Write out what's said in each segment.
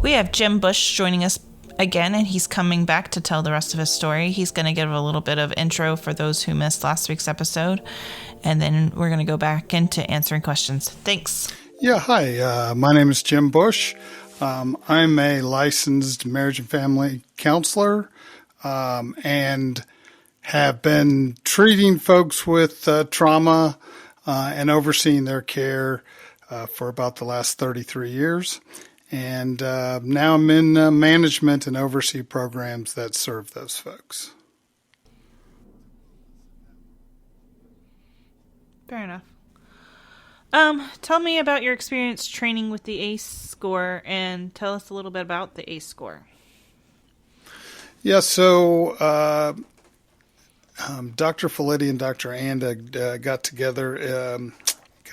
We have Jim Bush joining us again, and he's coming back to tell the rest of his story. He's going to give a little bit of intro for those who missed last week's episode, and then we're going to go back into answering questions. Thanks. Yeah, hi. My name is Jim Bush. I'm a licensed marriage and family counselor and have been treating folks with trauma and overseeing their care for about the last 33 years. And now I'm in management and oversee programs that serve those folks. Fair enough. Tell me about your experience training with the ACE score, and tell us a little bit about the ACE score. Yeah, so Dr. Felitti and Dr. Anda got together.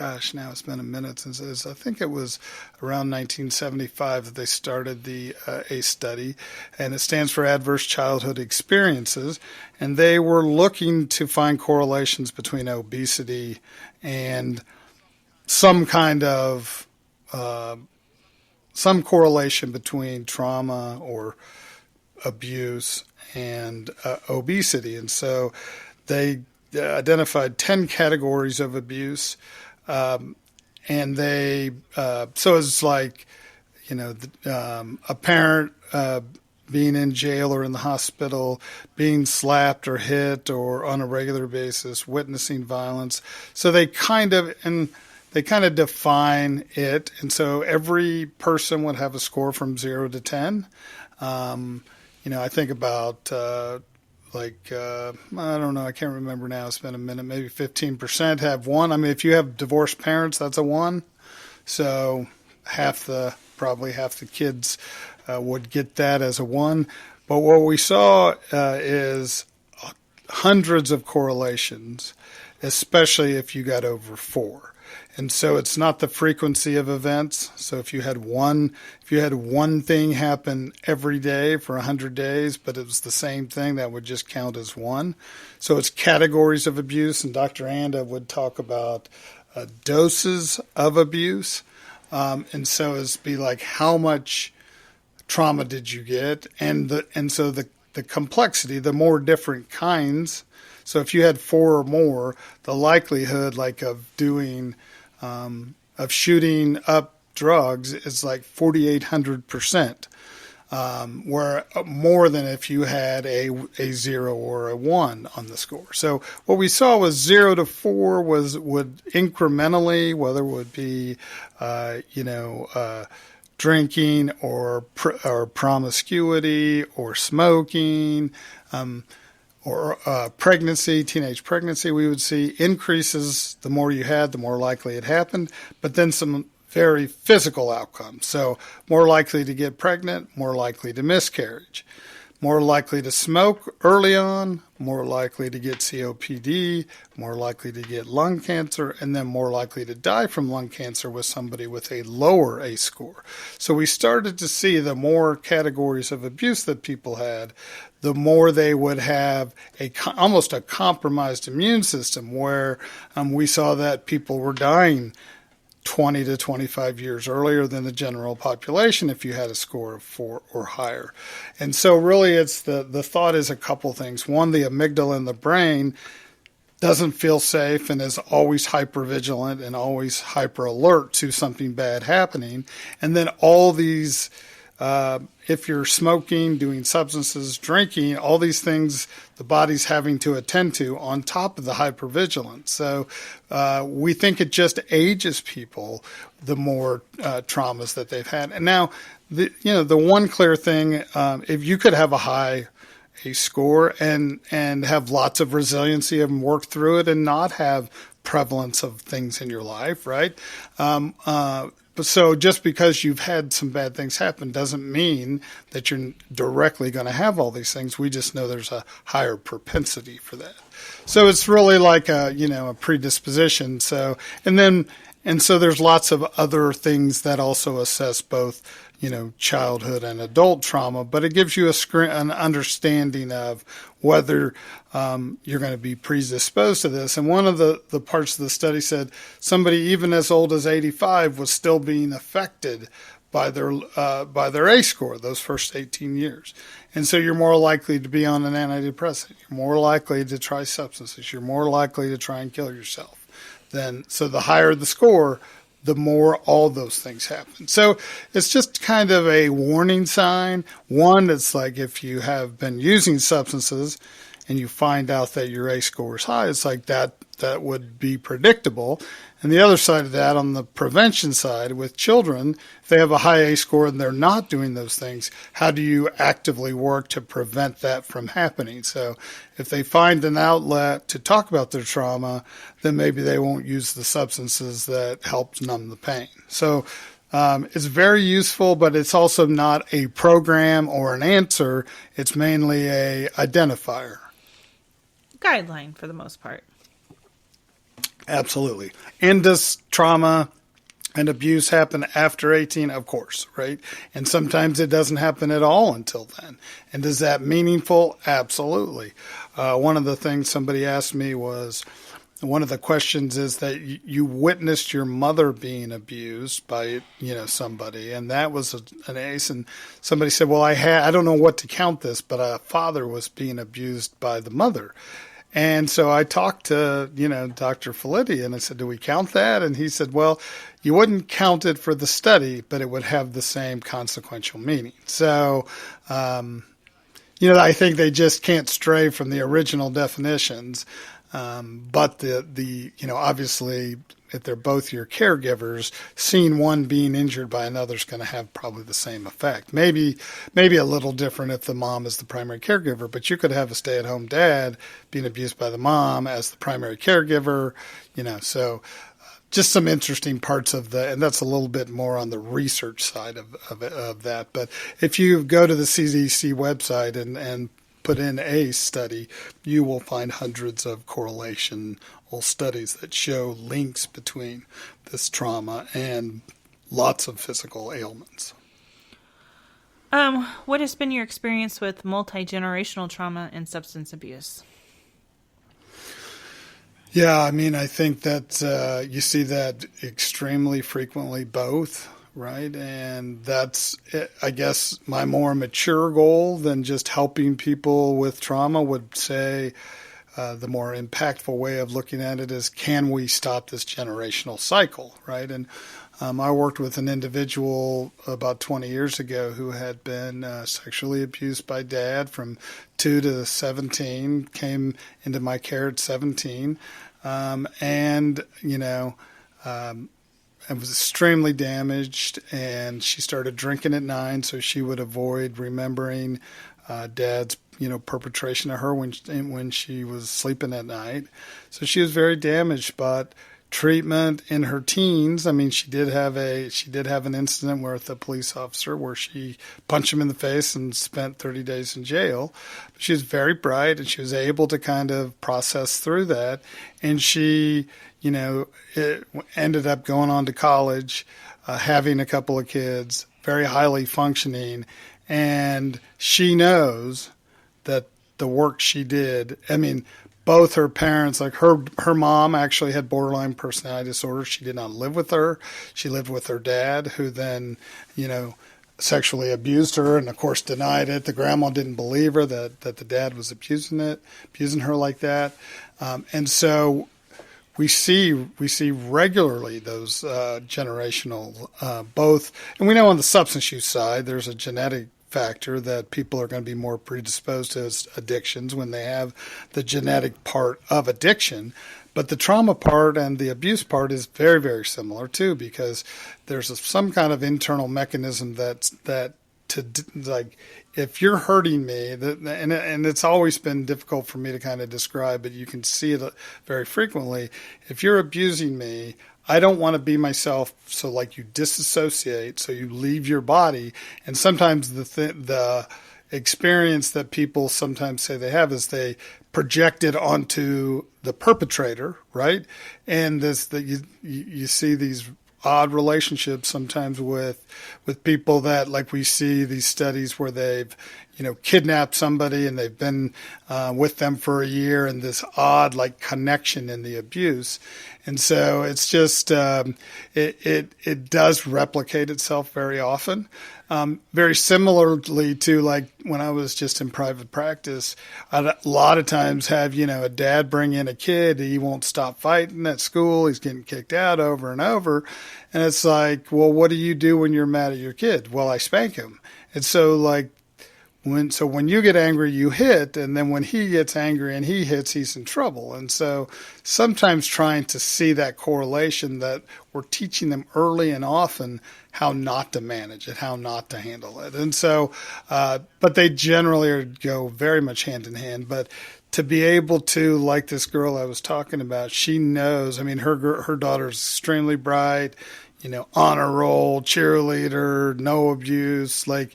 Now it's been a minute since I think it was around 1975 that they started the ACE study, and it stands for Adverse Childhood Experiences, and they were looking to find correlations between obesity and some kind of some correlation between trauma or abuse and obesity. And so they identified 10 categories of abuse. And they, so it's like, a parent being in jail or in the hospital, being slapped or hit or on a regular basis, witnessing violence. So they kind of define it. And so every person would have a score from 0 to 10. I think about, I don't know, I can't remember now. It's been a minute. Maybe 15% have 1. I mean, if you have divorced parents, that's a 1. So probably half the kids would get that as a 1. But what we saw is hundreds of correlations, especially if you got over 4. And so it's not the frequency of events. So if you had one thing happen every day for 100 days, but it was the same thing, that would just count as 1. So it's categories of abuse, and Dr. Anda would talk about doses of abuse. And so it's be like, how much trauma did you get? And so the complexity, the more different kinds. So if you had 4 or more, the likelihood of shooting up drugs is like 4,800%, where more than if you had a 0 or a 1 on the score. So what we saw was 0 to 4 would incrementally, whether it would be, drinking or promiscuity or smoking, or pregnancy, teenage pregnancy, we would see increases. The more you had, the more likely it happened, but then some very physical outcomes. So more likely to get pregnant, more likely to miscarriage, more likely to smoke early on, more likely to get COPD, more likely to get lung cancer, and then more likely to die from lung cancer with somebody with a lower ACE score. So we started to see the more categories of abuse that people had, the more they would have almost a compromised immune system, where we saw that people were dying 20 to 25 years earlier than the general population if you had a score of 4 or higher. And so really it's the thought is a couple things. One, the amygdala in the brain doesn't feel safe and is always hypervigilant and always hyper alert to something bad happening. And then all these, if you're smoking, doing substances, drinking, all these things the body's having to attend to on top of the hypervigilance. So we think it just ages people the more traumas that they've had. And now, the one clear thing, if you could have a high ACE score and have lots of resiliency and work through it and not have prevalence of things in your life, right? So just because you've had some bad things happen doesn't mean that you're directly going to have all these things. We just know there's a higher propensity for that. So it's really like a predisposition. So so there's lots of other things that also assess both, childhood and adult trauma, but it gives you an understanding of whether you're going to be predisposed to this. And one of the parts of the study said somebody even as old as 85 was still being affected by their ACE score those first 18 years. And so you're more likely to be on an antidepressant. You're more likely to try substances. You're more likely to try and kill yourself. So the higher the score, the more all those things happen. So it's just kind of a warning sign. One, it's like if you have been using substances and you find out that your ACE score is high, it's like that would be predictable. And the other side of that, on the prevention side with children, if they have a high ACE score and they're not doing those things, how do you actively work to prevent that from happening? So if they find an outlet to talk about their trauma, then maybe they won't use the substances that help numb the pain. So it's very useful, but it's also not a program or an answer. It's mainly a identifier. Guideline for the most part. Absolutely. And does trauma and abuse happen after 18? Of course, right? And sometimes it doesn't happen at all until then. And is that meaningful? Absolutely. One of the things somebody asked me was, one of the questions is that you witnessed your mother being abused by, somebody, and that was an ACE. And somebody said, well, I don't know what to count this, but a father was being abused by the mother. And so I talked to, Dr. Felitti, and I said, do we count that? And he said, well, you wouldn't count it for the study, but it would have the same consequential meaning. So, I think they just can't stray from the original definitions. But obviously, if they're both your caregivers, seeing one being injured by another is going to have probably the same effect. Maybe a little different if the mom is the primary caregiver, but you could have a stay-at-home dad being abused by the mom as the primary caregiver, so just some interesting parts of and that's a little bit more on the research side of that. But if you go to the CDC website and put in a study, you will find hundreds of correlational studies that show links between this trauma and lots of physical ailments. What has been your experience with multi-generational trauma and substance abuse? Yeah, I think that you see that extremely frequently, both. Right. And that's, I guess, my more mature goal than just helping people with trauma would say the more impactful way of looking at it is, can we stop this generational cycle? Right. And I worked with an individual about 20 years ago who had been sexually abused by dad from 2 to 17, came into my care at 17. And was extremely damaged, and she started drinking at 9, so she would avoid remembering dad's, perpetration of her when she was sleeping at night. So she was very damaged, but treatment in her teens, she did have an incident with a police officer where she punched him in the face and spent 30 days in jail. She was very bright, and she was able to kind of process through that, and she it ended up going on to college, having a couple of kids, very highly functioning, and she knows that the work she did, both her parents, like her mom actually had borderline personality disorder. She did not live with her. She lived with her dad, who then, sexually abused her and, of course, denied it. The grandma didn't believe her that the dad was abusing her like that. And so we see regularly those generational both, and we know on the substance use side there's a genetic factor that people are going to be more predisposed to addictions when they have the genetic part of addiction. But the trauma part and the abuse part is very, very similar too, because there's some kind of internal mechanism if you're hurting me, and it's always been difficult for me to kind of describe, but you can see it very frequently. If you're abusing me, I don't want to be myself. So you disassociate, so you leave your body. And sometimes the experience that people sometimes say they have is they project it onto the perpetrator, right? And you see these odd relationships sometimes with people that, like we see these studies where they've, kidnapped somebody and they've been with them for a year, and this odd like connection in the abuse. And so it's just it does replicate itself very often. Very similarly to like when I was just in private practice, I'd a lot of times have, a dad bring in a kid. He won't stop fighting at school. He's getting kicked out over and over. And it's like, well, what do you do when you're mad at your kid? Well, I spank him. And so like, when you get angry, you hit, and then when he gets angry and he hits, he's in trouble. And so sometimes trying to see that correlation, that we're teaching them early and often how not to manage it, how not to handle it. And so, but they generally go very much hand in hand. But to be able to, like this girl I was talking about, she knows, I mean, her daughter's extremely bright, honor roll, cheerleader, no abuse, like.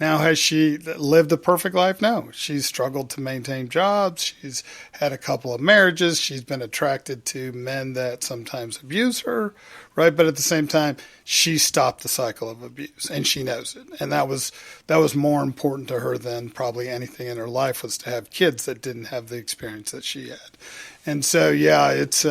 Now, has she lived a perfect life? No. She's struggled to maintain jobs. She's had a couple of marriages. She's been attracted to men that sometimes abuse her, right? But at the same time, she stopped the cycle of abuse, and she knows it. And that was more important to her than probably anything in her life, was to have kids that didn't have the experience that she had. And so, yeah, it's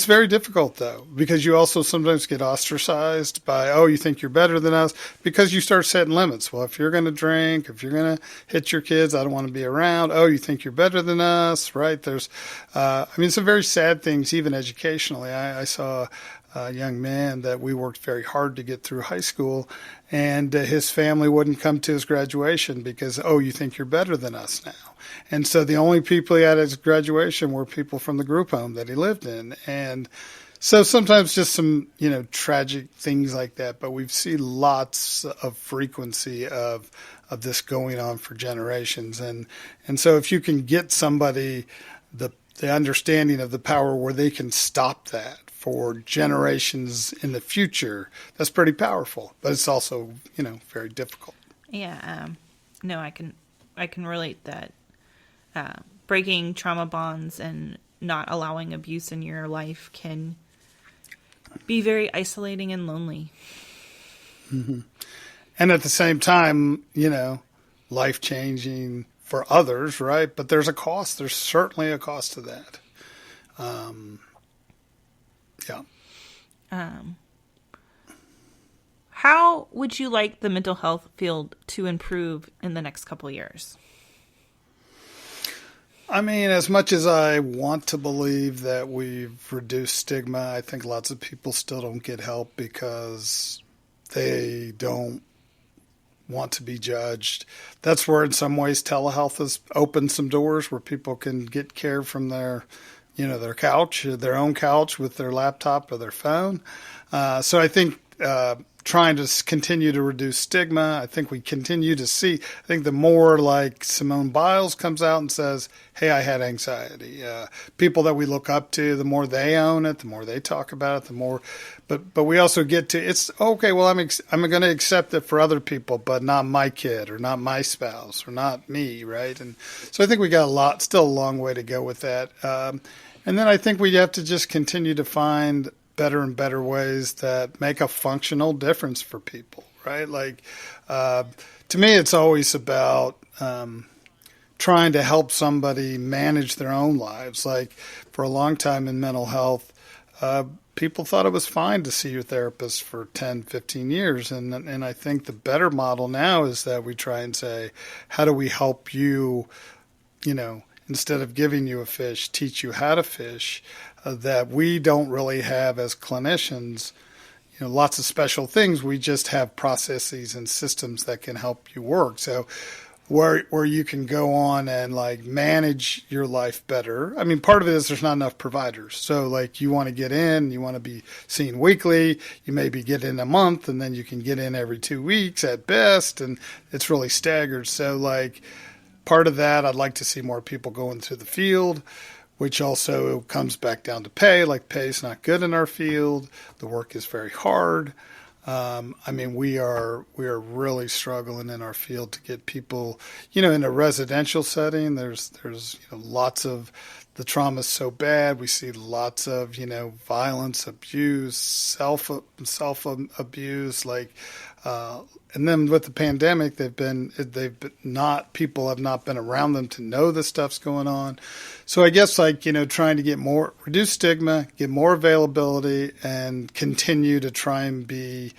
very difficult, though, because you also sometimes get ostracized by, oh, you think you're better than us, because you start setting limits. Well, if you're going to drink, if you're going to hit your kids, I don't want to be around. Oh, you think you're better than us, right? There's, some very sad things, even educationally. I saw a young man that we worked very hard to get through high school, and his family wouldn't come to his graduation because, oh, you think you're better than us now. And so the only people he had at his graduation were people from the group home that he lived in. And so sometimes just some, tragic things like that. But we've seen lots of frequency of this going on for generations. And so if you can get somebody the understanding of the power where they can stop that for generations in the future, that's pretty powerful. But it's also, very difficult. Yeah. No, I can relate that. Breaking trauma bonds and not allowing abuse in your life can be very isolating and lonely. Mm-hmm. And at the same time, life-changing for others, right? But there's a cost. There's certainly a cost to that. Yeah. How would you like the mental health field to improve in the next couple of years? I mean, as much as I want to believe that we've reduced stigma, I think lots of people still don't get help because they don't want to be judged. That's where, in some ways, telehealth has opened some doors where people can get care from their couch, their own couch with their laptop or their phone. So I think trying to continue to reduce stigma. I think we continue to see, I think the more like Simone Biles comes out and says, hey, I had anxiety. People that we look up to, the more they own it, the more they talk about it, the more, but we also get to, it's okay, well, I'm going to accept it for other people, but not my kid or not my spouse or not me, right? And so I think we got still a long way to go with that. And then I think we have to just continue to find better and better ways that make a functional difference for people, right? Like, to me, it's always about trying to help somebody manage their own lives. Like, for a long time in mental health, people thought it was fine to see your therapist for 10, 15 years. And I think the better model now is that we try and say, how do we help you, instead of giving you a fish, teach you how to fish, that we don't really have as clinicians, lots of special things. We just have processes and systems that can help you work. So where you can go on and like manage your life better. I mean, part of it is there's not enough providers. So like you want to get in, you want to be seen weekly, you maybe get in a month and then you can get in every 2 weeks at best. And it's really staggered. So like part of that, I'd like to see more people going through the field, which also comes back down to pay. Like, pay is not good in our field. The work is very hard. We are really struggling in our field to get people, in a residential setting. There's lots of, the trauma is so bad. We see lots of, violence, abuse, self abuse, like And then with the pandemic, people have not been around them to know this stuff's going on. So I guess trying to reduce stigma, get more availability, and continue to try and be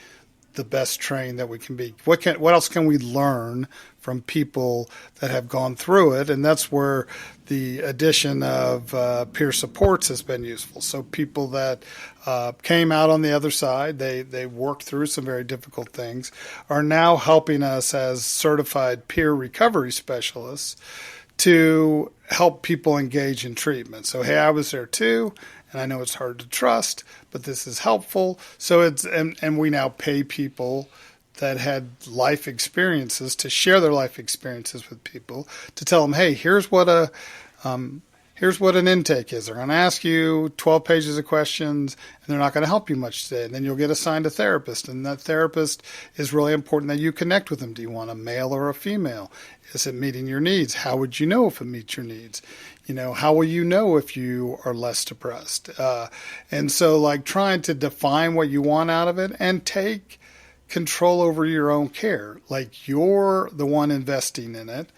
the best trained that we can be. What else can we learn from people that have gone through it? And that's where the addition of peer supports has been useful. So people that came out on the other side, they worked through some very difficult things, are now helping us as certified peer recovery specialists to help people engage in treatment. So, hey, I was there too, and I know it's hard to trust, but this is helpful. So and we now pay people that had life experiences to share their life experiences with people, to tell them, hey, here's what an intake is. They're going to ask you 12 pages of questions, and they're not going to help you much today. And then you'll get assigned a therapist, and that therapist is really important that you connect with them. Do you want a male or a female? Is it meeting your needs? How would you know if it meets your needs? How will you know if you are less depressed? And so trying to define what you want out of it and take control over your own care. You're the one investing in it.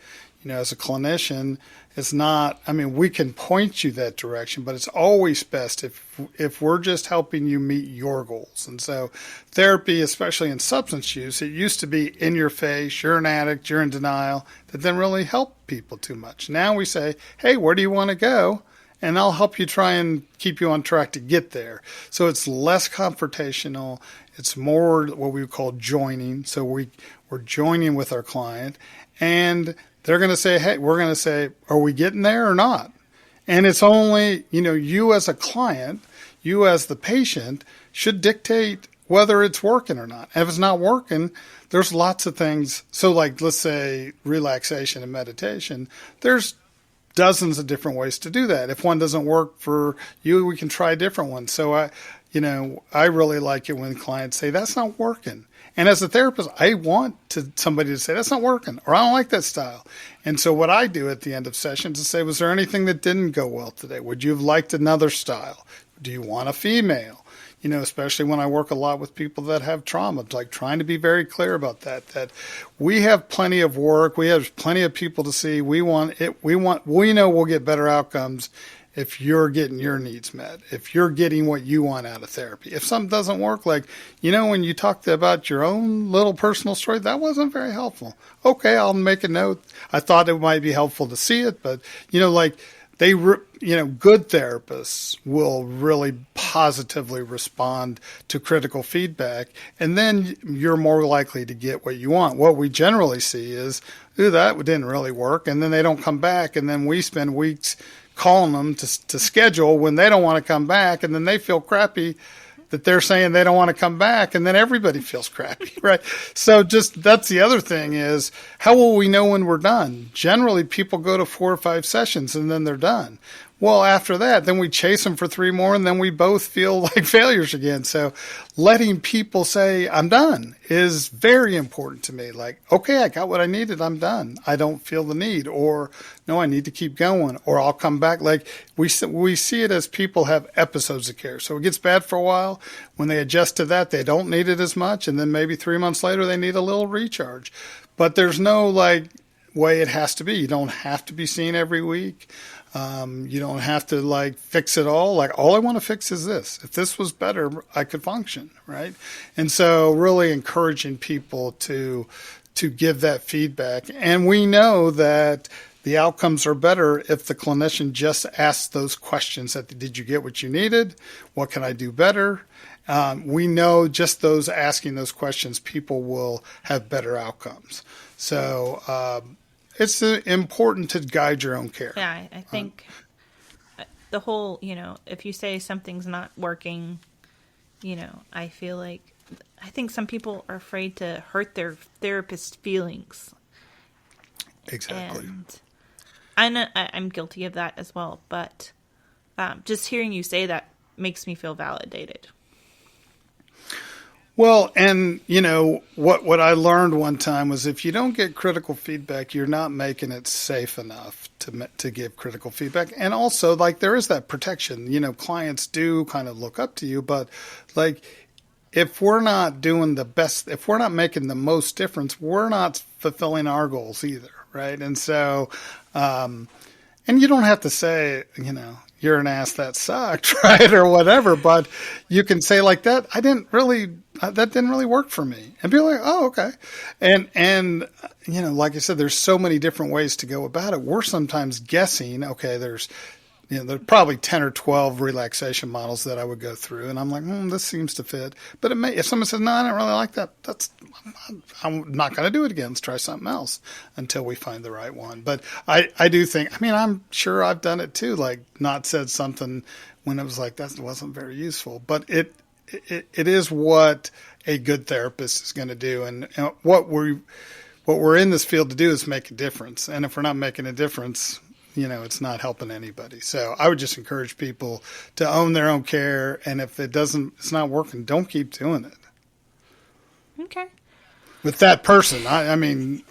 As a clinician, it's not, we can point you that direction, but it's always best if we're just helping you meet your goals. And so therapy, especially in substance use, it used to be in your face, you're an addict, you're in denial. That didn't really help people too much. Now we say, hey, where do you want to go? And I'll help you try and keep you on track to get there. So it's less confrontational. It's more what we would call joining. So we're joining with our client, and they're going to say, hey, we're going to say, are we getting there or not? And it's only, you as a client, you as the patient should dictate whether it's working or not. And if it's not working, there's lots of things. So let's say relaxation and meditation, there's dozens of different ways to do that. If one doesn't work for you, we can try a different one. So I really like it when clients say, that's not working. And as a therapist, I want somebody to say, that's not working, or I don't like that style. And so what I do at the end of sessions is say, was there anything that didn't go well today? Would you have liked another style? Do you want a female? Especially when I work a lot with people that have trauma, trying to be very clear about that we have plenty of work. We have plenty of people to see. We know we'll get better outcomes if you're getting your needs met, if you're getting what you want out of therapy. If something doesn't work, when you talked about your own little personal story, that wasn't very helpful. Okay, I'll make a note. I thought it might be helpful to see it, but, good therapists will really positively respond to critical feedback, and then you're more likely to get what you want. What we generally see is, ooh, that didn't really work, and then they don't come back, and then we spend weeks calling them to schedule when they don't want to come back, and then they feel crappy that they're saying they don't want to come back, and then everybody feels crappy, right? So that's the other thing is, how will we know when we're done? Generally, people go to 4 or 5 sessions, and then they're done. Well, after that, then we chase them for 3 more, and then we both feel like failures again. So letting people say, I'm done, is very important to me. Okay, I got what I needed. I'm done. I don't feel the need. Or, no, I need to keep going. Or I'll come back. We see it as people have episodes of care. So it gets bad for a while. When they adjust to that, they don't need it as much. And then maybe 3 months later, they need a little recharge. But there's no, way it has to be. You don't have to be seen every week. You don't have to fix it all. All I want to fix is this. If this was better, I could function, right? And so really encouraging people to give that feedback. And we know that the outcomes are better if the clinician just asks those questions did you get what you needed? What can I do better? We know just asking those questions, people will have better outcomes. So, it's important to guide your own care. Yeah, I think the whole, if you say something's not working, I think some people are afraid to hurt their therapist's feelings. Exactly. And I'm guilty of that as well. But just hearing you say that makes me feel validated. Well, and what I learned one time was if you don't get critical feedback, you're not making it safe enough to give critical feedback. And also, there is that protection. Clients do kind of look up to you, but if we're not doing the best, if we're not making the most difference, we're not fulfilling our goals either, right? And so, and you don't have to say, you're an ass that sucked, right? Or whatever, but you can say like that, that didn't really work for me. And be like, oh, okay. And, like I said, there's so many different ways to go about it. We're sometimes guessing, okay, there's probably 10 or 12 relaxation models that I would go through. And I'm like, this seems to fit. But if someone says, no, I don't really like that, I'm not going to do it again. Let's try something else until we find the right one. But I do think, I'm sure I've done it too, like not said something when it was like, that wasn't very useful. But it is what a good therapist is going to do. And what we're in this field to do is make a difference. And if we're not making a difference, it's not helping anybody. So I would just encourage people to own their own care. And if it's not working, don't keep doing it. Okay. With that person,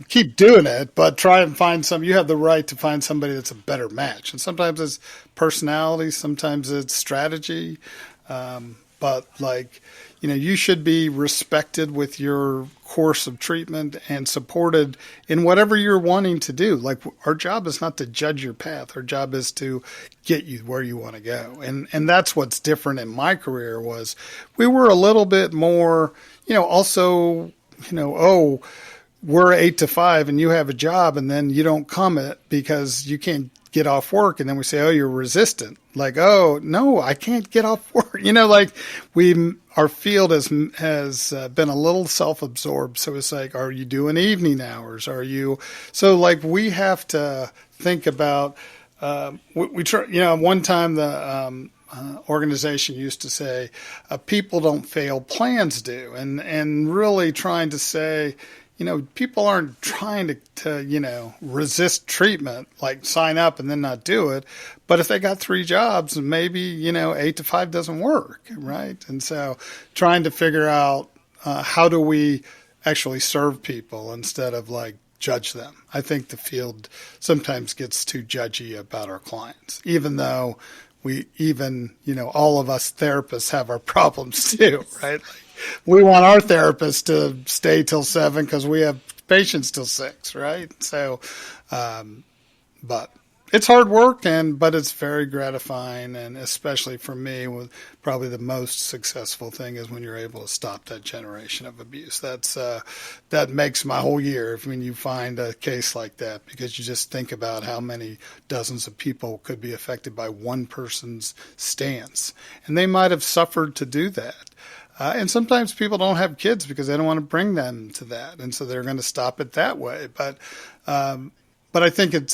keep doing it, but try and find you have the right to find somebody that's a better match. And sometimes it's personality, sometimes it's strategy. But you should be respected with your course of treatment and supported in whatever you're wanting to do. Like, our job is not to judge your path. Our job is to get you where you want to go. And that's what's different in my career was we were a little bit more, also, we're 8 to 5 and you have a job and then you don't come it because you can't get off work. And then we say, oh, you're resistant. Like, oh, no, I can't get off work. Our field has been a little self-absorbed. So it's like, are you doing evening hours? We have to think about, we try, one time the, organization used to say, people don't fail, plans do. And really trying to say, people aren't trying to resist treatment, like sign up and then not do it. But if they got 3 jobs, maybe, 8 to 5 doesn't work, right? And so trying to figure out how do we actually serve people instead of judge them. I think the field sometimes gets too judgy about our clients, even though all of us therapists have our problems too, right? We want our therapist to stay till 7 because we have patients till 6, right? So, but it's hard work, but it's very gratifying, and especially for me, probably the most successful thing is when you're able to stop that generation of abuse. That makes my whole year when you find a case like that, because you just think about how many dozens of people could be affected by one person's stance, and they might have suffered to do that. And sometimes people don't have kids because they don't want to bring them to that, and so they're going to stop it that way. But I think it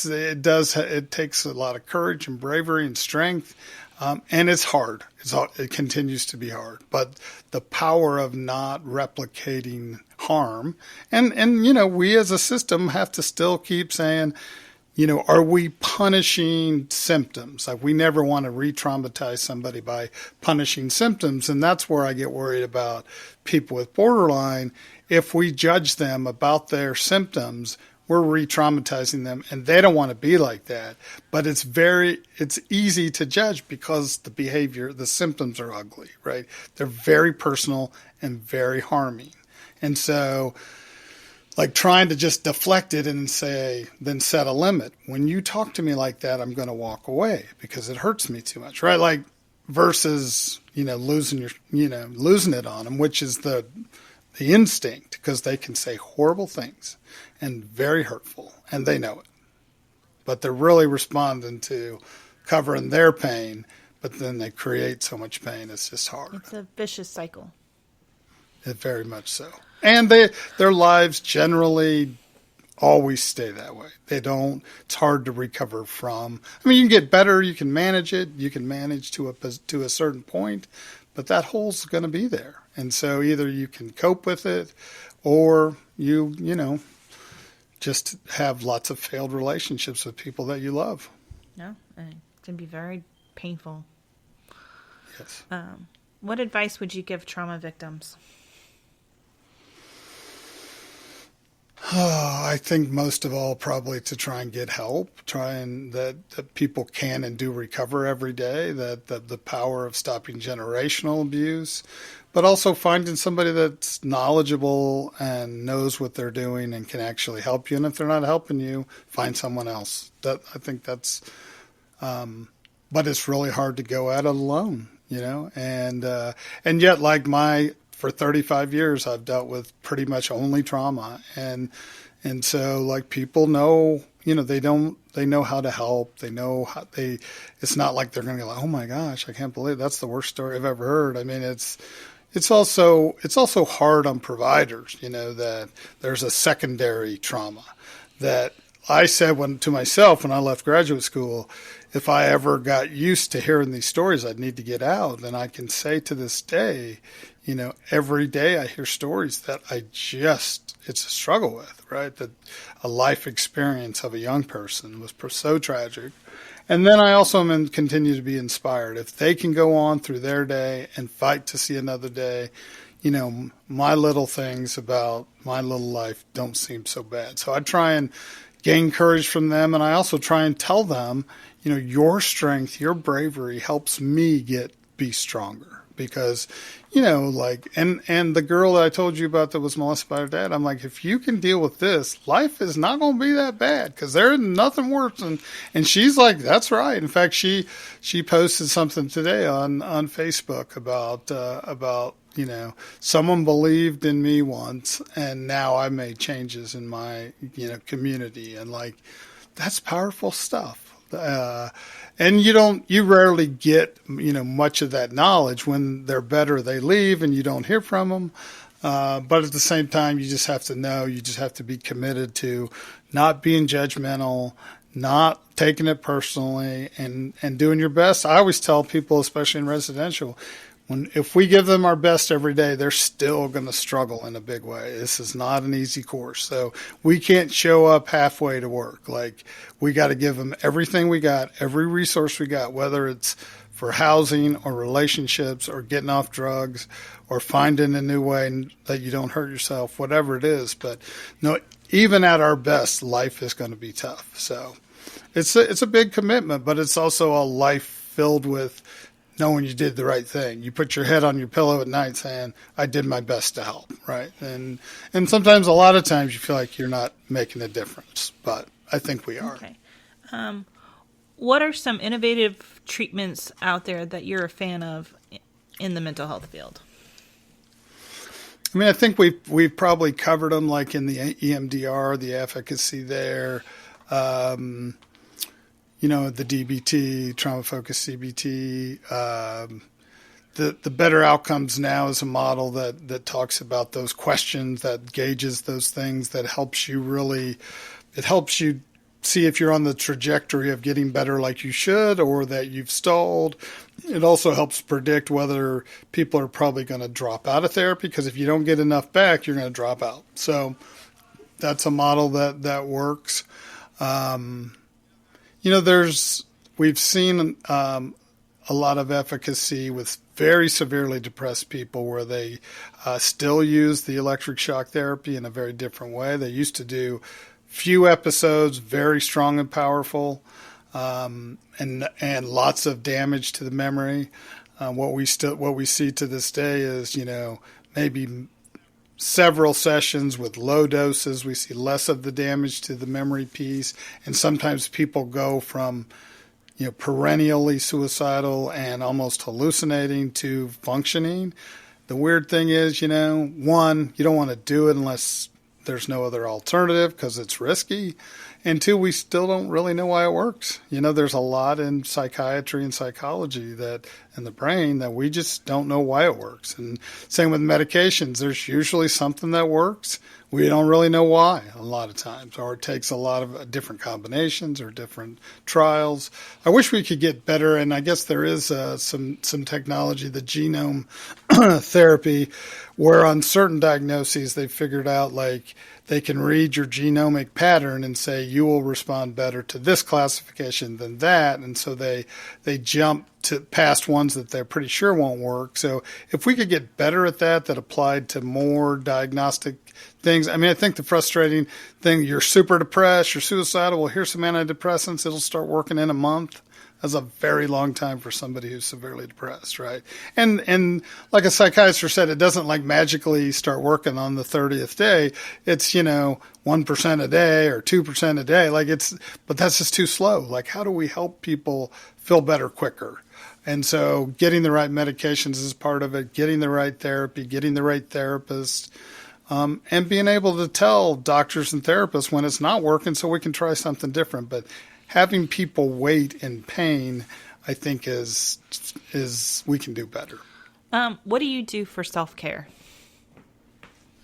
takes a lot of courage and bravery and strength, and it's hard. It continues to be hard. But the power of not replicating harm, and we as a system have to still keep saying, are we punishing symptoms? Like, we never want to re-traumatize somebody by punishing symptoms. And that's where I get worried about people with borderline. If we judge them about their symptoms, we're re-traumatizing them, and they don't want to be like that. But it's easy to judge because the symptoms are ugly, right? They're very personal and very harming. And so, trying to just deflect it and then set a limit. When you talk to me like that, I'm going to walk away because it hurts me too much, right? Versus, losing it on them, which is the instinct, because they can say horrible things and very hurtful, and they know it. But they're really responding to covering their pain, but then they create so much pain, it's just hard. It's a vicious cycle. It very much so. And their lives generally always stay that way. It's hard to recover from. You can get better, you can manage it, you can manage to a certain point, but that hole's going to be there. And so either you can cope with it, or you just have lots of failed relationships with people that you love. Yeah, and it can be very painful. Yes. What advice would you give trauma victims? I think most of all, probably to try and get help, that people can and do recover every day, that the power of stopping generational abuse, but also finding somebody that's knowledgeable and knows what they're doing and can actually help you. And if they're not helping you, find someone else. I think that's, but it's really hard to go at it alone, and yet for 35 years, I've dealt with pretty much only trauma. And so like people know, they know how to help. They know it's not like they're going to go, oh my gosh, I can't believe that's the worst story I've ever heard. I mean, it's also hard on providers, that there's a secondary trauma that I said to myself when I left graduate school, if I ever got used to hearing these stories, I'd need to get out. And I can say to this day, every day I hear stories that it's a struggle with, right? That a life experience of a young person was so tragic. And then I also continue to be inspired. If they can go on through their day and fight to see another day, my little things about my little life don't seem so bad. So I try and gain courage from them. And I also try and tell them, your strength, your bravery helps me be stronger. Because, and the girl that I told you about that was molested by her dad, I'm like, if you can deal with this, life is not going to be that bad because there's nothing worse. And she's like, that's right. In fact, she posted something today on Facebook about, someone believed in me once and now I made changes in my, community. And like, that's powerful stuff. And you rarely get, much of that knowledge. When they're better, they leave and you don't hear from them. But at the same time, you just have to know, you just have to be committed to not being judgmental, not taking it personally and doing your best. I always tell people, especially in residential, if we give them our best every day, they're still going to struggle in a big way. This is not an easy course. So we can't show up halfway to work. Like we got to give them everything we got, every resource we got, whether it's for housing or relationships or getting off drugs or finding a new way that you don't hurt yourself, whatever it is. But no, even at our best, life is going to be tough. So it's a big commitment, but it's also a life filled with knowing you did the right thing. You put your head on your pillow at night saying, I did my best to help, right? And sometimes, a lot of times, you feel like you're not making a difference, but I think we are. Okay. What are some innovative treatments out there that you're a fan of in the mental health field? I mean, I think we've probably covered them, like in the EMDR, the efficacy there, the DBT, trauma-focused CBT. The better outcomes now is a model that talks about those questions, that gauges those things, that helps you see if you're on the trajectory of getting better like you should or that you've stalled. It also helps predict whether people are probably going to drop out of therapy, because if you don't get enough back, you're going to drop out. So that's a model that works. We've seen a lot of efficacy with very severely depressed people where they still use the electric shock therapy in a very different way. They used to do few episodes, very strong and powerful, and lots of damage to the memory. What we see to this day is, maybe several sessions with low doses. We see less of the damage to the memory piece, and sometimes people go from perennially suicidal and almost hallucinating to functioning. The weird thing is, one, you don't want to do it unless there's no other alternative because it's risky. And two, we still don't really know why it works. There's a lot in psychiatry and psychology and the brain that we just don't know why it works. And same with medications. There's usually something that works. We don't really know why a lot of times, or it takes a lot of different combinations or different trials. I wish we could get better, and I guess there is some technology, the genome therapy, where on certain diagnoses they figured out they can read your genomic pattern and say you will respond better to this classification than that, and so they jump to past ones that they're pretty sure won't work. So if we could get better at that applied to more diagnostic things. I mean, I think the frustrating thing, you're super depressed, you're suicidal, well, here's some antidepressants, it'll start working in a month. That's a very long time for somebody who's severely depressed, right? And like a psychiatrist said, it doesn't like magically start working on the 30th day. It's, 1% a day or 2% a day. But that's just too slow. Like, how do we help people feel better quicker? And so getting the right medications is part of it, getting the right therapy, getting the right therapist, and being able to tell doctors and therapists when it's not working so we can try something different. But having people wait in pain, I think is we can do better. What do you do for self-care?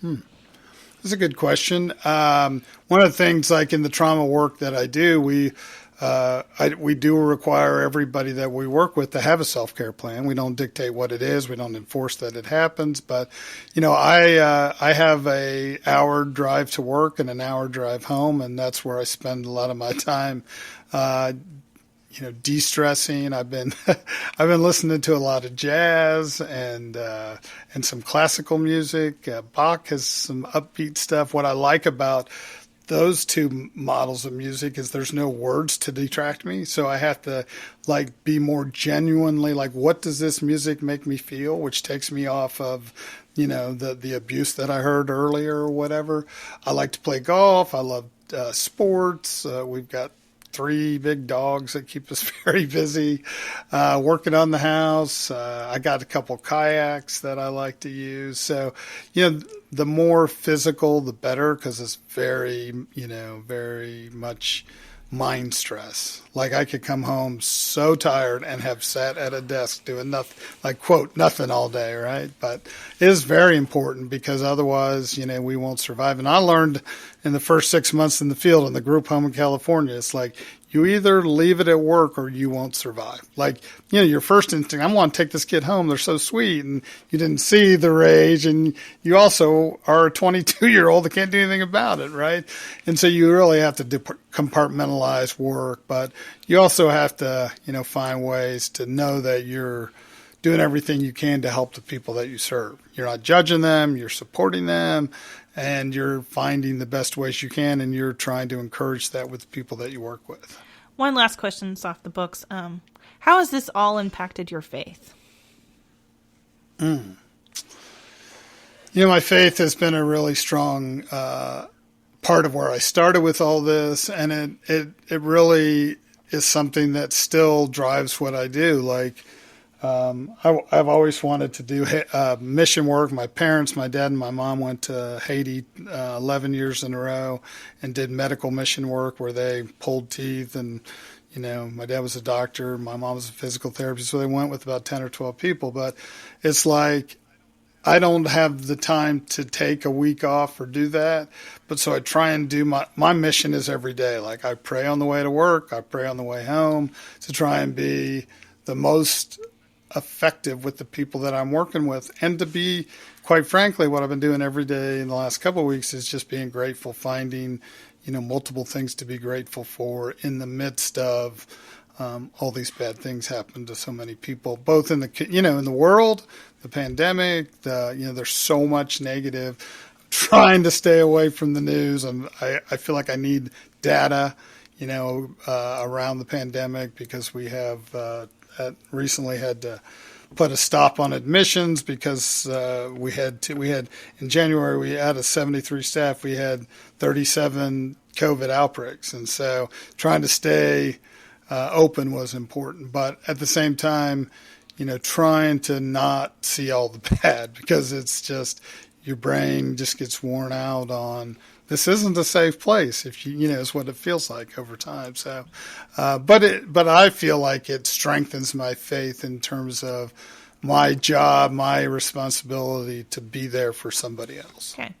That's a good question. One of the things, like in the trauma work that I do, we do require everybody that we work with to have a self-care plan. We don't dictate what it is. We don't enforce that it happens. But, I have a hour drive to work and an hour drive home, and that's where I spend a lot of my time, de-stressing. I've been listening to a lot of jazz and some classical music. Bach has some upbeat stuff. What I like about those two models of music is there's no words to detract me. So I have to be more genuinely what does this music make me feel, which takes me off of, the abuse that I heard earlier or whatever. I like to play golf. I love sports. We've got 3 big dogs that keep us very busy, working on the house. I got a couple kayaks that I like to use. So, the more physical, the better, because it's very much mind stress. Like I could come home so tired and have sat at a desk doing nothing, quote, nothing all day, right? But it is very important because otherwise, we won't survive. And I learned in the first 6 months in the field in the group home in California, it's you either leave it at work or you won't survive. Your first instinct, I want to take this kid home. They're so sweet. And you didn't see the rage. And you also are a 22-year-old that can't do anything about it, right? And so you really have to compartmentalize work. But you also have to, find ways to know that you're doing everything you can to help the people that you serve. You're not judging them. You're supporting them. And you're finding the best ways you can, and you're trying to encourage that with the people that you work with. One last question, it's off the books. How has this all impacted your faith? My faith has been a really strong part of where I started with all this, and it really is something that still drives what I do. I've always wanted to do mission work. My parents, my dad and my mom went to Haiti 11 years in a row and did medical mission work where they pulled teeth. And, my dad was a doctor. My mom was a physical therapist. So they went with about 10 or 12 people. But it's I don't have the time to take a week off or do that. But so I try and do my mission is every day. I pray on the way to work. I pray on the way home to try and be the most effective with the people that I'm working with, and to be, quite frankly, what I've been doing every day in the last couple of weeks is just being grateful, finding, multiple things to be grateful for in the midst of all these bad things happen to so many people, both in the, in the world, the pandemic, there's so much negative. I'm trying to stay away from the news. I feel like I need data, around the pandemic because we have, recently had to put a stop on admissions because we had in January, we out of 73 staff, we had 37 COVID outbreaks. And so trying to stay open was important. But at the same time, trying to not see all the bad, because it's just your brain just gets worn out on this isn't a safe place, if is what it feels like over time. So, but I feel like it strengthens my faith in terms of my job, my responsibility to be there for somebody else. Okay.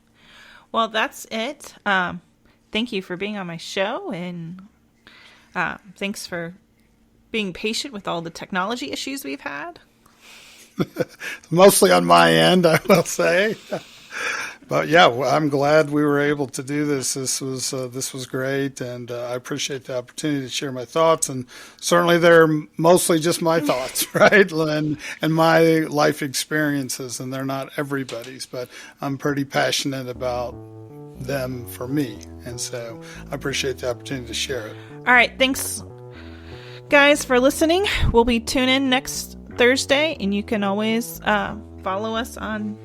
Well, that's it. Thank you for being on my show, and thanks for being patient with all the technology issues we've had. Mostly on my end, I will say. But yeah, I'm glad we were able to do this. This was great, and I appreciate the opportunity to share my thoughts. And certainly, they're mostly just my thoughts, right? And my life experiences, and they're not everybody's. But I'm pretty passionate about them for me, and so I appreciate the opportunity to share it. All right, thanks, guys, for listening. We'll be tuning in next Thursday, and you can always follow us on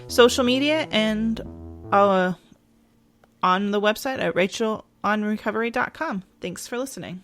social media and on the website at rachelonrecovery.com. Thanks for listening.